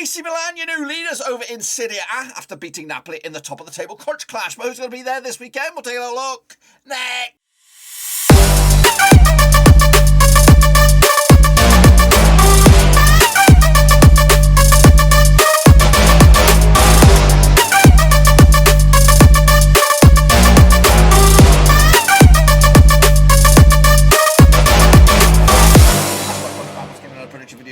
AC Milan, your new leaders over in Serie A after beating Napoli in the top of the table crunch clash. But who's going to be there this weekend? We'll take a little look next.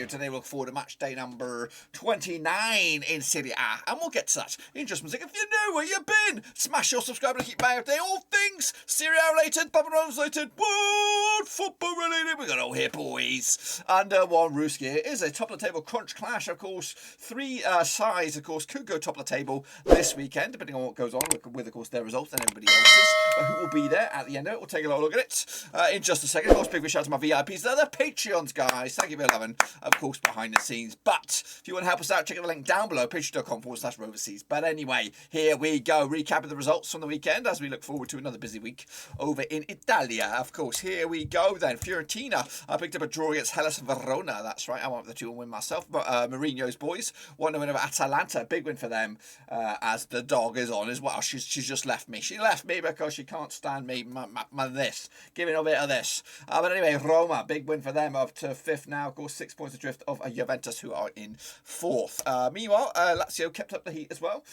Today we look forward to match day number 29 in Serie A, and we'll get to that in just a second. If you know where you've been, smash your subscribe and keep bang up to all things Serie A related, Papa Rose related, world football related. We got all here, boys. And one Ruski is a top of the table crunch clash. Of course, three sides, of course, could go top of the table this weekend, depending on what goes on with of course, their results and everybody else's. But who will be there at the end of it? We'll take a little look at it in just a second. Of course, big shout out to my VIPs. They're the Patreons, guys. Thank you for 11. Of course, behind the scenes. But if you want to help us out, check out the link down below, patreon.com/overseas. But anyway, here we go. Recapping the results from the weekend as we look forward to another busy week over in Italia. Of course, here we go then. Fiorentina, I picked up a draw against Hellas Verona. That's right. I went with the 2-1 win myself. But Mourinho's boys won the win over Atalanta. Big win for them as the dog is on as well. She's just left me. She left me because she can't stand me. This. Giving a bit of this. But anyway, Roma, big win for them up to 5th now. Of course, 6 points adrift of Juventus, who are in 4th. Meanwhile, Lazio kept up the heat as well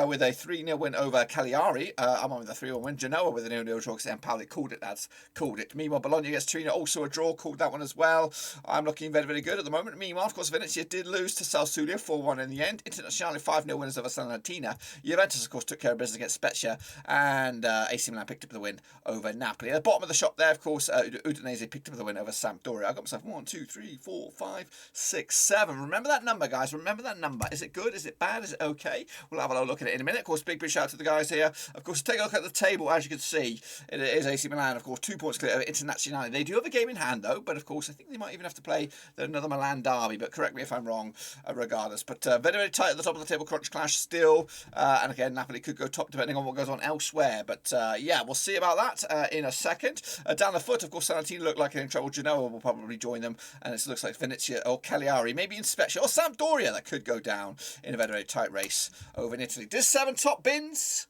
with a 3-0 win over Cagliari. I'm on with a 3-1 win. Genoa with a 0-0 draw because Empoli called it, lads. Called it. Meanwhile, Bologna against Torino, also a draw. Called that one as well. I'm looking very, very good at the moment. Meanwhile, of course, Venezia did lose to Sassuolo 4-1 in the end. Internazionale 5-0 winners over Salernitana. Juventus, of course, took care of business against Spezia. And AC Milan picked up the win over Napoli. At the bottom of the shop there, of course, Udinese picked up the win over Sampdoria. I got myself 1, 2, 3, 4, 5, 6, 7. Remember that number, guys. Remember that number. Is it good? Is it bad? Is it okay? We'll have a look at it in a minute. Of course, big shout out to the guys here. Of course, take a look at the table. As you can see, it is AC Milan, of course, 2 points clear of Internazionale. They do have a game in hand, though. But, of course, I think they might even have to play another Milan derby. But correct me if I'm wrong, regardless. But very, very tight at the top of the table. Crunch clash still. And, again, Napoli could go top depending on what goes on elsewhere. But, yeah, we'll see about that in a second. Down the foot, of course, Salernitana look like they're in trouble. Genoa will probably join them. And it looks like Venezia or Cagliari, maybe in Spezia or Sampdoria, that could go down in a very, very tight race over in Italy. Does 7 top bins?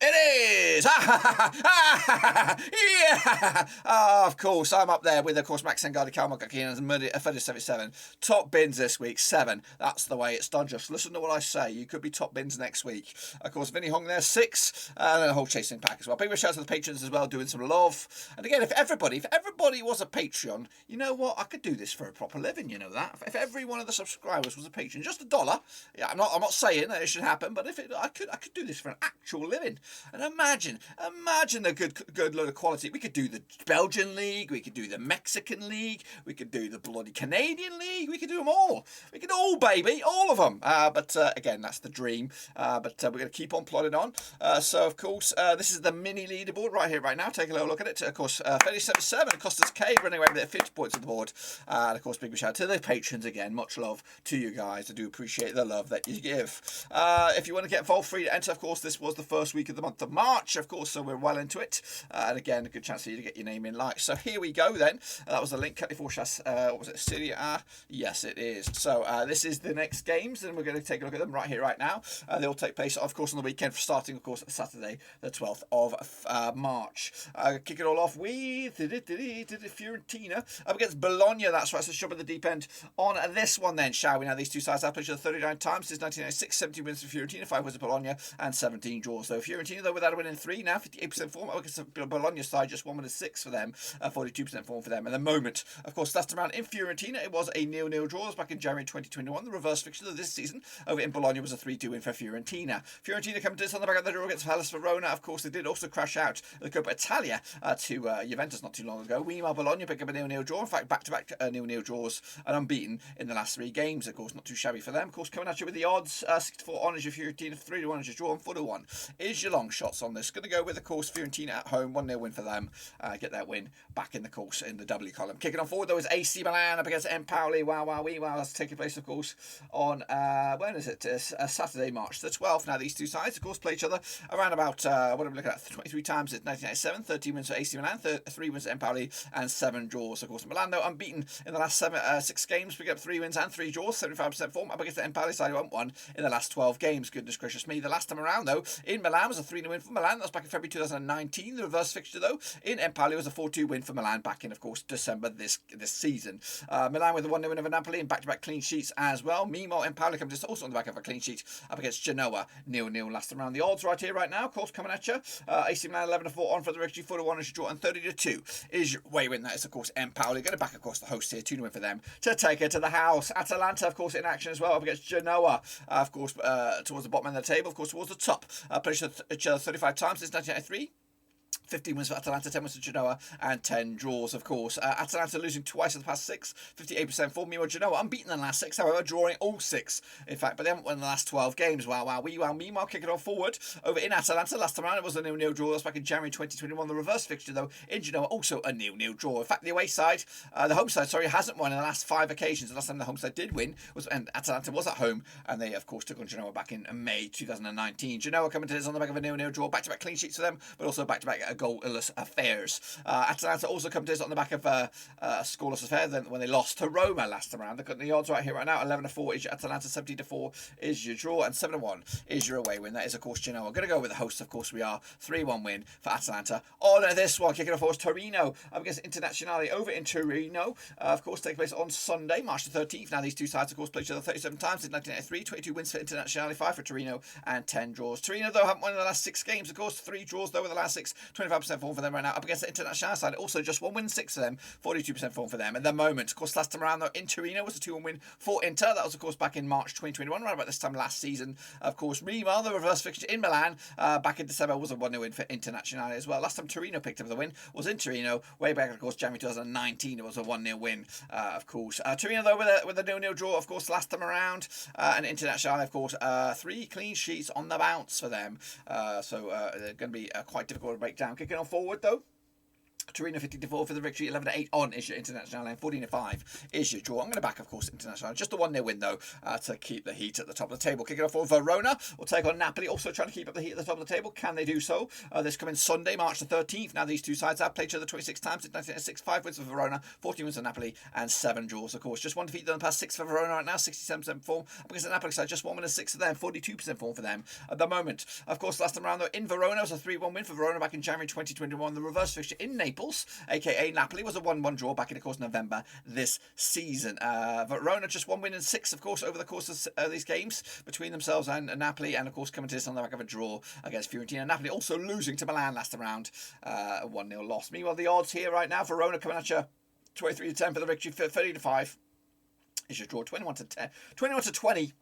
It is! Yeah! Of course, I'm up there with, of course, Max Sengadi, Kalma Kakin, and Fedor 77. Top bins this week, 7. That's the way it's done. Just listen to what I say. You could be top bins next week. Of course, Vinny Hong there, 6. And then a whole chasing pack as well. Big shout out to the patrons as well, doing some love. And again, if everybody was a Patreon, you know what? I could do this for a proper living, you know that. If every one of the subscribers was a patron, just $1. Yeah, I'm not saying that it should happen, but if I could do this for an actual living. And imagine the good load of quality. We could do the Belgian League, we could do the Mexican League, we could do the bloody Canadian League, we could do them all. We could all, baby, all of them. But again, that's the dream. But we're going to keep on plodding on. So, of course, this is the mini leaderboard right here, right now. Take a little look at it. Of course, 37, Costas K running away with it, 50 points on the board. And, of course, big shout out to the patrons again. Much love to you guys. I do appreciate the love that you give. If you want to get involved, free to enter. Of course, this was the first week of the month of March, of course, so we're well into it. And again, a good chance for you to get your name in light. So here we go then. That was the link. What was it? Serie A? Yes, it is. So this is the next games, and we're going to take a look at them right here, right now. They will take place, of course, on the weekend, starting, of course, Saturday, the 12th of March. Kick it all off with Fiorentina up against Bologna. That's right. So jump at the deep end on this one then, shall we? Now, these two sides have played each other 39 times since 1996. 17 wins for Fiorentina, 5 wins for Bologna, and 17 draws. So Fiorentina, though, without a win in 3 now, 58% form. Bologna side just 1 win in 6 for them, 42% form for them. At the moment, of course, last round in Fiorentina, it was a 0-0 draw. It was back in January 2021. The reverse fixture of this season over in Bologna was a 3-2 win for Fiorentina. Fiorentina coming to this on the back of the draw against Hellas Verona. Of course, they did also crash out the Coppa Italia to Juventus not too long ago. Meanwhile, Bologna picked up a 0-0 draw. In fact, back-to-back 0-0 draws and unbeaten in the last 3 games. Of course, not too shabby for them. Of course, coming at you with the odds, 64 on is your Fiorentina, 3-1 is your draw, and 4-1 is your long shots on this. Going to go with, of course, Fiorentina at home. 1-0 win for them. Get that win back in the course in the W column. Kicking on forward, though, is AC Milan up against Empoli. Wow. That's taking place, of course, on, when is it? Saturday, March the 12th. Now, these two sides, of course, play each other around about, what are we looking at? 23 times in 1997. 13 wins for AC Milan, 3 wins for Empoli, and 7 draws. Of course, Milan, though, unbeaten in the last 6 games. Picking up 3 wins and 3 draws, 75% form up against the Empoli side, who haven't won in the last 12 games. Goodness gracious me. The last time around, though, in Milan was a 3-0 win for Milan. That was back in February 2019. The reverse fixture, though, in Empoli was a 4-2 win for Milan back in, of course, December this season. Milan with a 1-0 win over Napoli and back-to-back clean sheets as well. Meanwhile, Empoli comes also on the back of a clean sheet up against Genoa. 0-0 last time around. The odds right here, right now, of course, coming at you. AC Milan 11-4 on for the victory, 4-1 is your draw, and 30-2 is your away win. That is, of course, Empoli. Going to back, of course, the host here. 2-0 win for them to take it to the house. Atalanta, of course, in action as well up against Genoa. Of course, towards the bottom end of the table, of course, towards the top. Played each other 35 times since 1993. 15 wins for Atalanta, 10 wins for Genoa, and 10 draws, of course. Atalanta losing twice in the past 6, 58% form. Meanwhile, Genoa unbeaten in the last 6, however, drawing all 6, in fact, but they haven't won in the last 12 games. Wow. Meanwhile, kicking on forward over in Atalanta. Last time around, it was a 0-0 draw. That was back in January 2021. The reverse fixture, though, in Genoa, also a 0-0 draw. In fact, the home side, hasn't won in the last 5 occasions. The last time the home side did win and Atalanta was at home, and they, of course, took on Genoa back in May 2019. Genoa coming to this on the back of a 0-0 draw. Back-to-back clean sheets for them, but also back-to-back goalless affairs. Atalanta also come to this on the back of a scoreless affair when they lost to Roma last time around. They've got the odds right here right now. 11-4 is your Atalanta, 17-4 is your draw, and 7-1 is your away win. That is, of course, Genoa. We're going to go with the hosts, of course we are. 3-1 win for Atalanta. On this one, kicking off, of course, Torino up against Internazionale over in Torino. Of course, taking place on Sunday, March the 13th. Now, these two sides, of course, played each other 37 times in 1983. 22 wins for Internazionale, 5 for Torino, and 10 draws. Torino, though, haven't won in the last 6 games. Of course, 3 draws, though, with the last 6. 25% form for them right now. Up against the Internazionale side, also just 1 win, 6 for them. 42% form for them. At the moment, of course, last time around, though, in Torino was a 2-1 win for Inter. That was, of course, back in March 2021, right about this time last season. Of course, meanwhile, the reverse fixture in Milan back in December was a 1-0 win for Internazionale as well. Last time Torino picked up the win was in Torino, way back, of course, January 2019. It was a 1-0 win, of course. Torino, though, with a 0-0 draw, of course, last time around. And Internazionale, of course, 3 clean sheets on the bounce for them. So they're going to be quite difficult to break down. Kicking on forward, though. Torino 15-4 for the victory, 11-8 on is your Internazionale, and 14-5 is your draw. I'm going to back, of course, Internazionale. Just a 1-0 win, though, to keep the heat at the top of the table. Kicking off for Verona. We'll take on Napoli, also trying to keep up the heat at the top of the table. Can they do so? This coming Sunday, March the 13th. Now, these two sides have played each other 26 times since 1996. 5 wins for Verona, 14 wins for Napoli, and 7 draws, of course. Just 1 defeat in the past 6 for Verona right now, 67% form. Up against the Napoli side, just 1 win and 6 for them, 42% form for them at the moment. Of course, last time around, though, in Verona, it was a 3-1 win for Verona back in January 2021. The reverse fixture in Naples, aka Napoli, was a 1-1 draw back in, of course, November this season. Verona just 1 win and 6, of course, over the course of these games between themselves and Napoli, and of course coming to this on the back of a draw against Fiorentina. Napoli also losing to Milan last round, a 1-0 loss. Meanwhile, the odds here right now, Verona coming at you 23-10 for the victory, 30-5 is your draw, 21-10, 21-20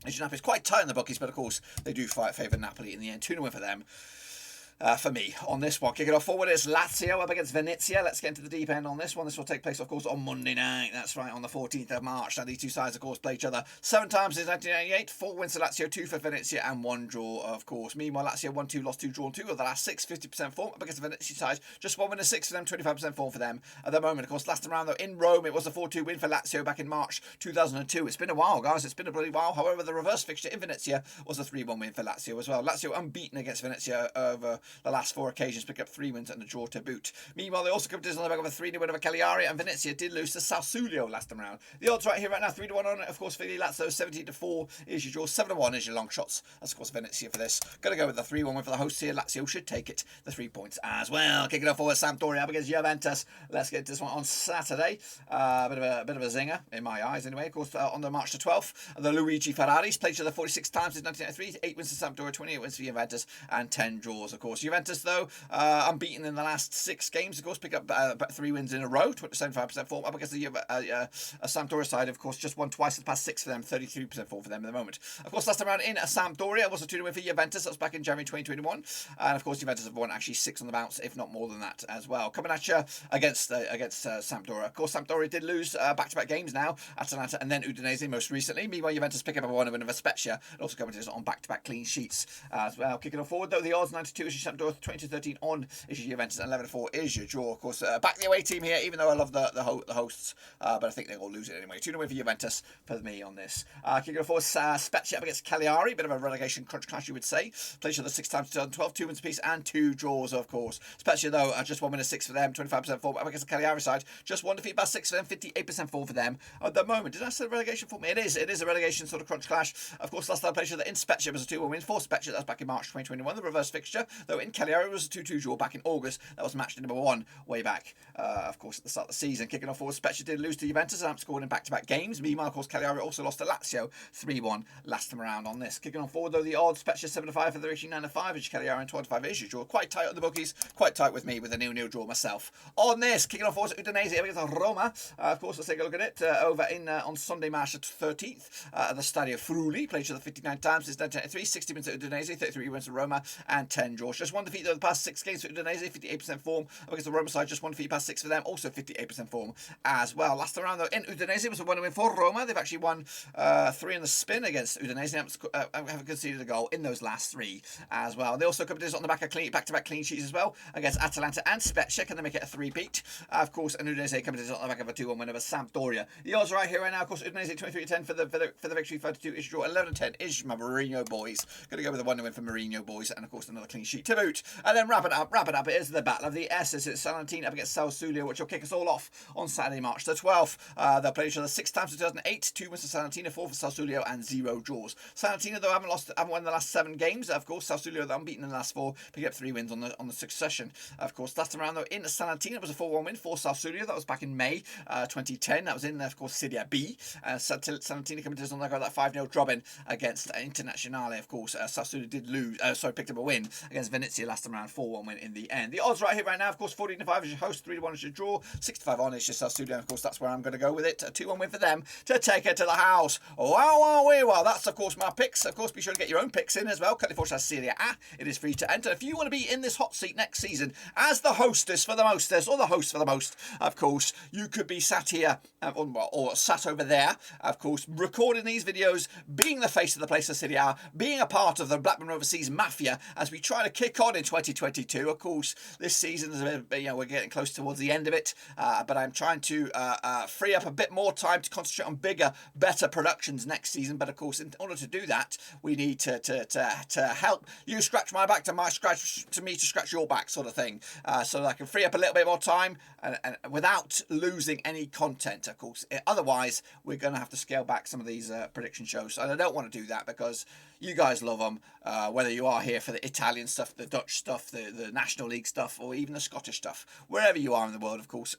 is your Napoli. It's quite tight in the bookies, but of course they do favour Napoli in the end. 2-0 win for them. For me on this one. Kicking off forward is Lazio up against Venezia. Let's get into the deep end on this one. This will take place, of course, on Monday night. That's right, on the 14th of March. Now, these two sides, of course, play each other 7 times since 1998. 4 wins for Lazio, 2 for Venezia, and 1 draw, of course. Meanwhile, Lazio 1-2, lost 2, drawn 2 of the last 6, 50% form. Up against the Venezia side, just 1 win and 6 for them, 25% form for them at the moment. Of course, last time around, though, in Rome, it was a 4-2 win for Lazio back in March 2002. It's been a while, guys. It's been a bloody while. However, the reverse fixture in Venezia was a 3-1 win for Lazio as well. Lazio unbeaten against Venezia over the last 4 occasions. Pick up 3 wins and a draw to boot. Meanwhile, they also come to this on the back of a 3-0 win over Cagliari, and Venezia did lose to Sassuolo last time round. The odds right here right now, 3-1 on it, of course, for the Lazio, 17-4 is your draw, 7-1 is your long shots. That's, of course, Venezia for this. Got to go with the 3-1 win for the hosts here. Lazio should take it, the 3 points as well. Kicking off forward, Sampdoria up against Juventus. Let's get this one on Saturday. Bit of a zinger, in my eyes anyway. Of course, on the March the 12th, the Luigi Ferraris played each other 46 times since 1993. 8 wins for Sampdoria, 28 wins for Juventus, and 10 draws, of course. course. Juventus, though, unbeaten in the last 6 games, of course, pick up 3 wins in a row, 75% form, up against the Sampdoria side, of course, just won twice in the past 6 for them, 33% form for them at the moment. Of course, last time around in Sampdoria was a 2-win for Juventus. That was back in January 2021. And, of course, Juventus have won actually 6 on the bounce, if not more than that as well. Coming at you against Sampdoria. Of course, Sampdoria did lose back-to-back games now, Atalanta and then Udinese most recently. Meanwhile, Juventus pick up a 1-win over Spezia, and also coming on back-to-back clean sheets as well. Kicking on forward, though, the odds 9-2 is your Sampdoria, 20-13 on is your Juventus, and 11-4 is your draw. Of course, back the away team here, even though I love the hosts, but I think they're going to lose it anyway. 2-win for Juventus for me on this. Kicking on forward, Spezia up against Cagliari, bit of a relegation crunch clash, you would say. Played each other 6 times, 2012, 2 wins apiece and 2 draws, of course. Spezia, though, just 1 win and 6 for them, 25% form. Up against the Cagliari side, just 1 defeat by 6 for them, 58% form for them at the moment. Did I say relegation for me? It is a relegation sort of crunch clash. Of course, last time I played each other in Spezia was a 2-1 win for Spezia. That was back in March 2021, the reverse fixture. Though in Cagliari it was a 2-2 draw back in August. That was match day number 1 way back, of course, at the start of the season. Kicking off forward, Spezia did lose to Juventus and scored in back-to-back games. Meanwhile, of course, Cagliari also lost to Lazio 3-1 last time around on this. Kicking on forward, though, the odds, Spezia 7-5 for the reaching 9-5, and Cagliari and 25 is your draw. Quite tight on the bookies, quite tight with me with a 0-0 draw myself. On this, kicking off forward, Udinese against Roma. Of course, let's take a look at it over in on Sunday, March 13th at the Stadio Friuli. Played each other 59 times since 1993, 60 wins at Udinese, 33 wins to Roma, and 10 draws. Just 1 defeat though the past 6 games for Udinese, 58% form. Up against the Roma side, just 1 defeat past 6 for them, also 58% form as well. Last time around though in Udinese it was a 1-win for Roma. They've actually won 3 in the spin against Udinese. Haven't conceded a goal in those last 3 as well. They also come on the back of back-to-back clean sheets as well against Atalanta and Spezia. Can they make it a 3-peat? Of course, and Udinese coming on the back of a 2-1 win over Sampdoria. The odds right here right now, of course, Udinese 23-10 for the victory, 5-2 is draw, 11-10 is my Mourinho boys. Going to go with a 1-win for Mourinho boys, and of course another clean sheet to boot. And then wrap it up. It is the battle of the S's. It's Salernitana up against Sassuolo, which will kick us all off on Saturday, March the 12th. They'll play each other 6 times in 2008, 2 wins for Salernitana, 4 for Sassuolo, and 0 draws. Salernitana, though, haven't won the last 7 games. Of course, Sassuolo, they're unbeaten in the last 4, picking up 3 wins on the succession. Of course, last time around though in Salernitana was a 4-1 win for Sassuolo. That was back in May 2010. That was in, of course, Serie B. Salernitana coming to us on that 5-0 drubbing against Internazionale. Of course, Sassuolo did lose. Picked up a win against Venezia last time around, 4-1 win in the end. The odds right here right now, of course, 14-5 is your host, 3-1 is your draw, 6-5 on is your Sassuolo. Of course, that's where I'm going to go with it. A 2-1 win for them to take it to the house. Well, that's of course my picks. Of course, be sure to get your own picks in as well. Calcio Serie A. It is free to enter. If you want to be in this hot seat next season as the hostess for the mostess, or the host for the most, of course, you could be sat here or sat over there, of course, recording these videos, being the face of the place of Serie A, being a part of the Blackburn Overseas Mafia as we try to kick on in 2022. Of course, this season is we're getting close towards the end of it, but I'm trying to free up a bit more time to concentrate on bigger, better productions next season. But of course, in order to do that, we need to help you scratch my back to me to scratch your back, sort of thing, so that I can free up a little bit more time and without losing any content. Of course, otherwise we're going to have to scale back some of these prediction shows, and I don't want to do that because you guys love them, whether you are here for the Italian stuff, the Dutch stuff, the National League stuff, or even the Scottish stuff. Wherever you are in the world, of course,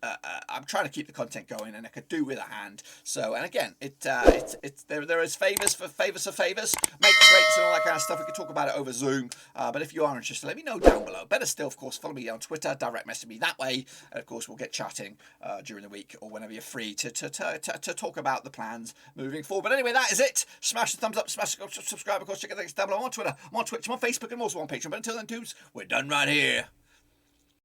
I'm trying to keep the content going, and I could do with a hand. So, and again, there is favours, mates, rates, and all that kind of stuff. We could talk about it over Zoom. But if you are interested, let me know down below. Better still, of course, follow me on Twitter, direct message me that way, and of course, we'll get chatting during the week or whenever you're free to talk about the plans moving forward. But anyway, that is it. Smash the thumbs up, smash the subscribe. Of course, check out the links down below. I'm on Twitter, I'm on Twitch, I'm on Facebook, and I'm also on Patreon. But until then, dudes, we're done right here.